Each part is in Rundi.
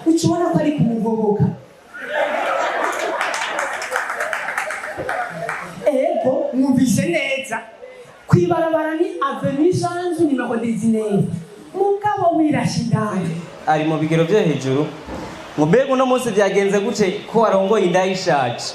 ucibona ko ari kumugoboka. Ego mwumvise neza kwibarabara ni Avenue Sanzu numero 19 mugabo wirashindanye ari mu bigero byo hejuru. Mbega uno munsi byagenze gute ko warongoye inda y'ishaje?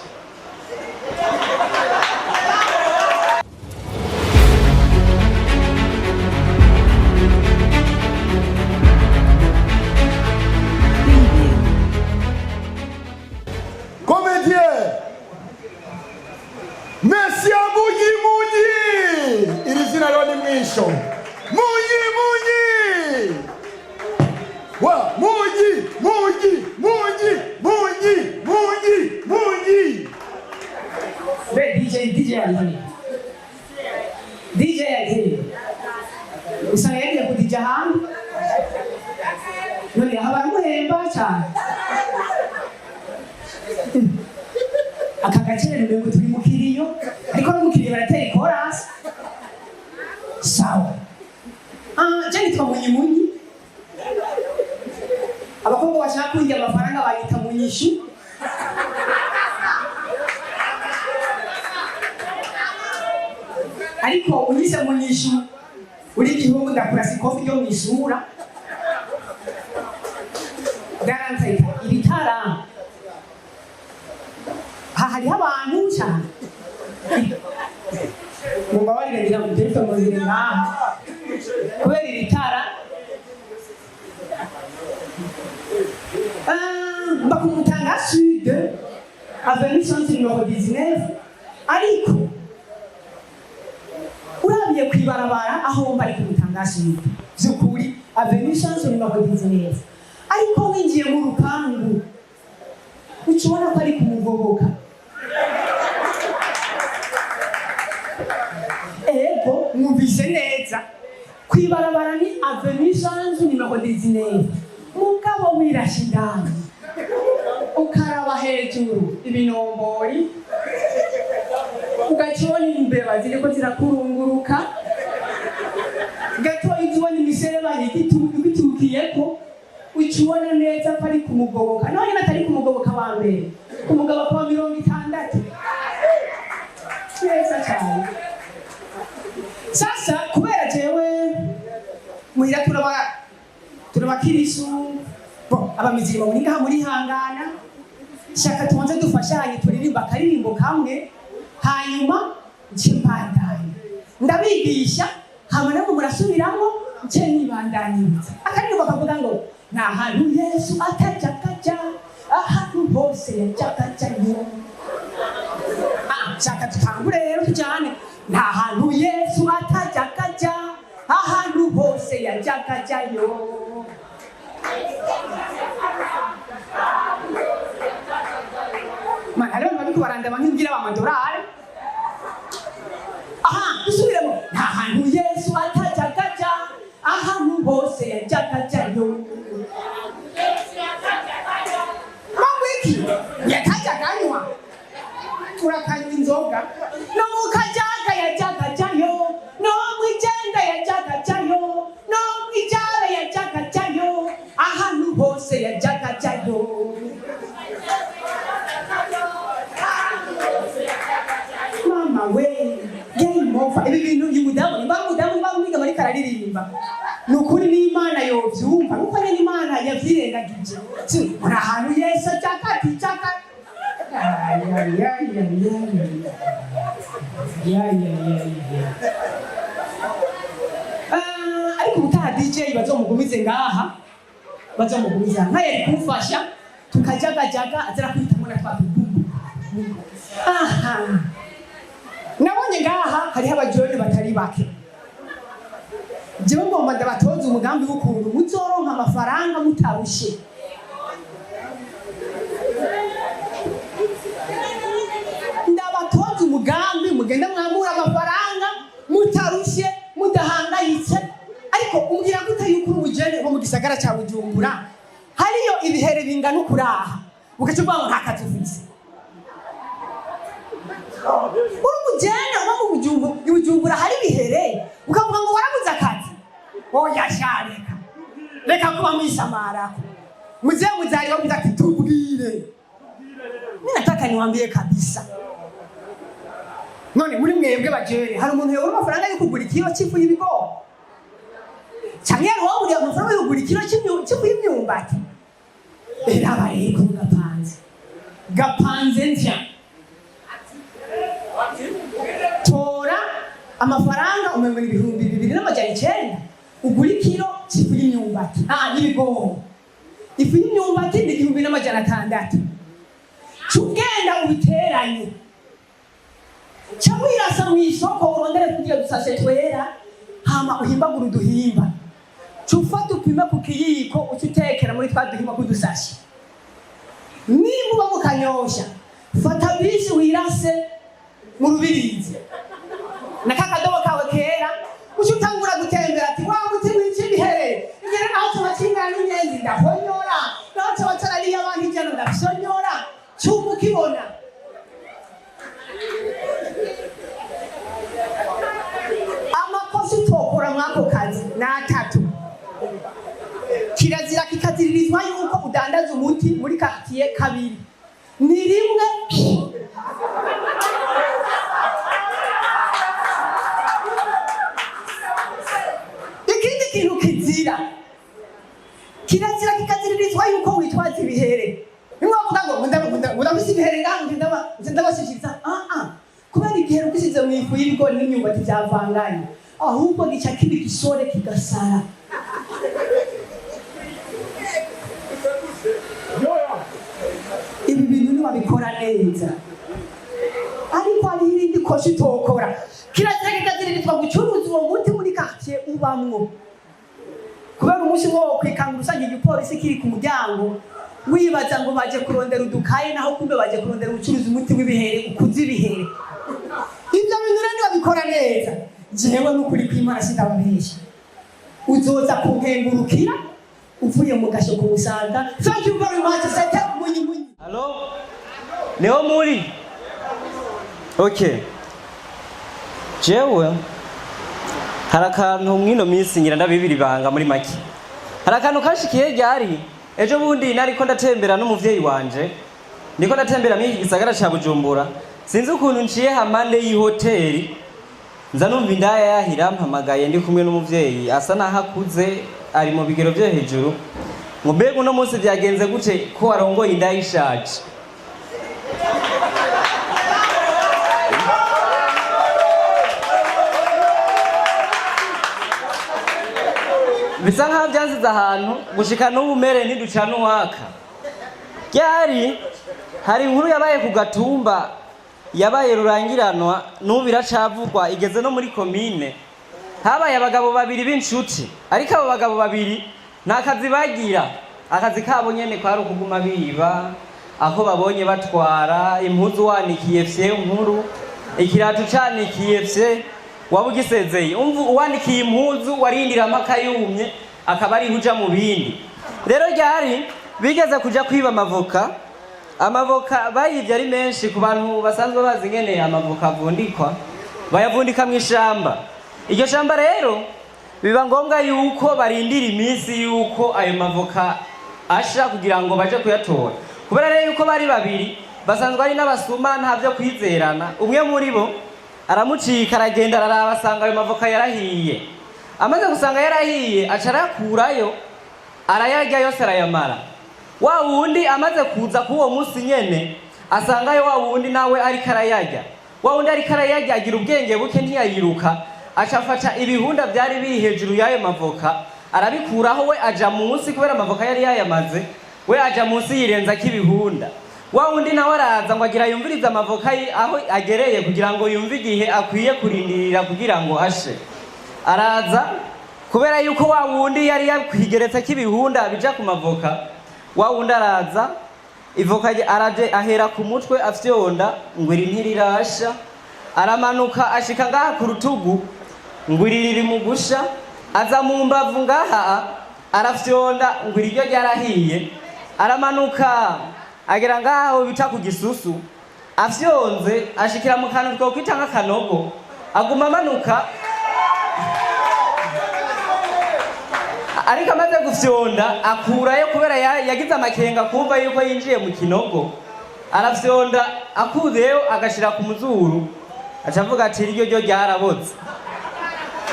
DJ Agiri usanga yagiye kudija hantu none baramuhemba cyane aka gaciro ngo turi mu kiriyo ariko no mu kiriyo baratera chorus sawa je nitwa Munyimunyi abakobwa bashaka kwinjira amafaranga bayita Munyishu ariko unyise Munyishu uri gihugu ndakura sikofi ryo mwisura garanti ibitara hari abantu cyane mu babarire ngira mu telefone muzire ngaha kubera ibitara bakumutanga sud Avenue Sanzu numero 19 ariko urabiye kwibarabara aho mbari kumutangashije byukuri Avenue Sanzu numero 19 ariko winjiye mu rupangu ucibona ko ari kumugoboka. Ego mwumvise neza kwibarabara ni Avenue Sanzu numero 19 mugabo wirashindanye ukaraba hejuru ibinombori ugacibona imbeba ziriko zirakurunguruka gato izibona imisereba yigitukiyeko ucibona neza ko ari kumugoboka none natari kumugoboka wa mbere kumugoboka wa 60 neza cyane. Sasa kubera jewe muhira turabakirisu abamiziri baboneka ngaha muri hangana shaka tubanze dufashanye turirimba akaririmbo kamwe hanyuma ncimbandanye ndabigisha hama namwe murasubiramo nce nibandanyiriza akaririmbo kavuga ngo nta hantu Yesu atajakaja ahantu hose yajakajayo. Shaka tutangure rero tujane nta hantu Yesu atajakaja ahantu hose yajakajayo. Mahalo babiko baranda bangira bamadorari dusubiremo nta hantu Yesu atajakaja ahantu hose yajakajayo. Mangwiki yatajaganywa turakanywa inzoga no mukajaga yajakajayo no mwijenda yajakajayo no mwijara yajakajayo ahantu hose yajakajayo. Mama we game over ibi bintu y'umudamu mwiga muri kararirimba nukuri ni Imana yovyumva nuko nyene Imana yavyirengagije nta hantu Yesu ajakati ariko utaha DJ bazomugumize ngaha bazomugumiza nkaye kumfasha tukajagajaga azira kwitamo na twapi. Nabonye ngaha hari abajone batari bake jewe ngomba ndabatoza umugambi w'ukuntu muzoronka amafaranga mutarushe. Ndabatoza umugambi mugenda mwamura amafaranga mutarushe mudahangayitse ariko umbwira gute yuko umujene wo mu gisagara cya Bujumbura hariyo ibihere bingana ukuraha ukacuvuga ngo nta katufise urumujene wo mu Bujumbura hari bihere ukavuga ngo warabuze akazi oya shareka reka kuba mwisamara muze muzali wakuza ati tubwire. Mimi nataka niwaambie kabisa. None muri mwebwe bajere hari umuntu yobora amafaranga yo kugura ikiro cy'ifu y'ibigori. Cyangwa waburi amafaranga yo kugura ikiro cy'ifu y'imyumbati. Era bari ku gapanze. Gapanze ntya. Tora amafaranga umengo ibihumbi 2,900 ugura ikiro cy'ifu y'imyumbati. Y'ibigori. Ifu y'imyumbati ni 1,600. Tugenda ubiteranye. Chamwira sa mwisoko urondere kugira dusashe twera hama uhimbagura uduhimba. Cufata upime ku kiyiko ucutekera muri twa duhimba kudusashe. Nimba mu kanyosha fata bisi wirase mu rubirizi. Nakakadobo kawe kera ucutangura gutembera ati wa muti w'ikindi here. Ngere naho tubakinga n'inyenzi ndahonyora. Naho tubatara liya abantu ijana ndabisonyora. Cyumu kibona. Amakosi tokora mwako kazi na 3. Kirazira kikaziririzwa yuko udandaza umuti muri quartier 2. Ni rimwe. Ikindi kintu kizira. Kirazira kikaziririzwa yuko witwaza ibihere. Nimwavuga ngo ndabisi ibihere ngangu ndabashishiriza. Kubera igihe ukisize mu ifu y'ibigori n'imyumbati byavanganye ahubwo gica kibi gisore kigasara. Ibi bintu nibabikora neza ariko hari irindi koshi tokora kirazira kikaziririzwa gucuruza uwo muti muri quartier ubamwo kubera umunsi wo kwikangura usanga igipolisi kiri ku muryango wibaza ngo baje kurondera udukaye naho kumbe baje kurondera ubucuruzi umuti w'ibihere ukuzi ibihere. Ibyo bintu rero babikora neza. Jewe n'ukuri kw'Imana sindababesha. Uzoza kunkengurukira uvuye mu gasho kumusanga. Thank you very much. Munyi. Hello? Niho muri? Okay. Jewe harakantu mwino minsi ngira ndabibiri banga muri make. Harakantu kashikiye ryari ejo bundi nariko ndatembera n'umuvyeyi wanje. Niko ndatembera mu gisagara ca Bujumbura. Sinzi ukuntu nciye hamande y'ihoteli nza numva indaya yahira mpamagaye ndi kumwe n'umuvyeyi asa naho akuze ari mu bigero byo hejuru ngo mbega uno munsi byagenze gute ko warongoye indaya ishaje. Bisa nkaho byansize ahantu gushika n'ubumere ntiducana uwaka. Ryari hari inkuru yabaye ku gatumba yabaye rurangiranwa n'ubu iracavugwa igeze no muri komine. Habaye abagabo babiri b'inshuti ariko abo bagabo babiri nta kazi bagira. Akazi kabo nyene kwari ukuguma biba aho babonye batwara impuzu wanikiye fye nkuru ikiratu canikiye fye wabugisezeye umvu wanikiye impuzu warindira amakayumye akaba ari huja mu bindi. Rero ryari bigeze kuja kwiba amavoka bayivye ari menshi ku bantu basanzwe bazi ngene amavoka avundikwa bayavundika mu ishamba. Iryo shamba rero biba ngombwa yuko barindira iminsi yuko ayo mavoka asha kugira ngo baje kuyatora. Kubera rero yuko bari babiri basanzwe ari n'abasuma ntavyo kwizerana. Umwe muri bo aramucika aragenda araraba asanga ayo mavoka yarahiye. Amaze gusanga yarahiye acarakurayo arayarya yose arayamara. Wa wundi amaze kuza kuwo munsi nyene asangayo wa wundi nawe ari karayarya. Wa wundi ari karayarya agira ubwenge buke ntiyayiruka acafata ibihunda byari biri hejuru y'ayo mavoka arabikuraho we aja munsi kubera amavoka yari yayamaze we aja munsi yirenza k'ibihunda. Wa wundi nawe araza ngo agira yumviriza amavoka aho agereye kugira ngo yumve igihe akwiye kurindirira kugira ngo ashe. Araza kubera yuko wa wundi yari yakwigeretse k'ibihunda bija ku mavoka. Wa wundi araza ivoka araje ahera ku mutwe afyonda ngo iri ntirirasha aramanuka ashika ngaha ku rutugu ngo iri riri mu gusha aza mu mbavu ngaha arafyonda ngo iryo ryarahiye aramanuka agera ngaho bita ku gisusu afyonze ashikira mu kantu two kwita nk'akanogo aguma amanuka ariko amaze gufyonda akurayo kubera yagize amakenga kumva yuko yinjiye mu kinogo, arafyonda akuzeyo agashira ku muzuru, acavuga ati iryo ryo ryaraboze.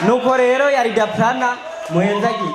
Nuko rero yari daprana muhenzagiye.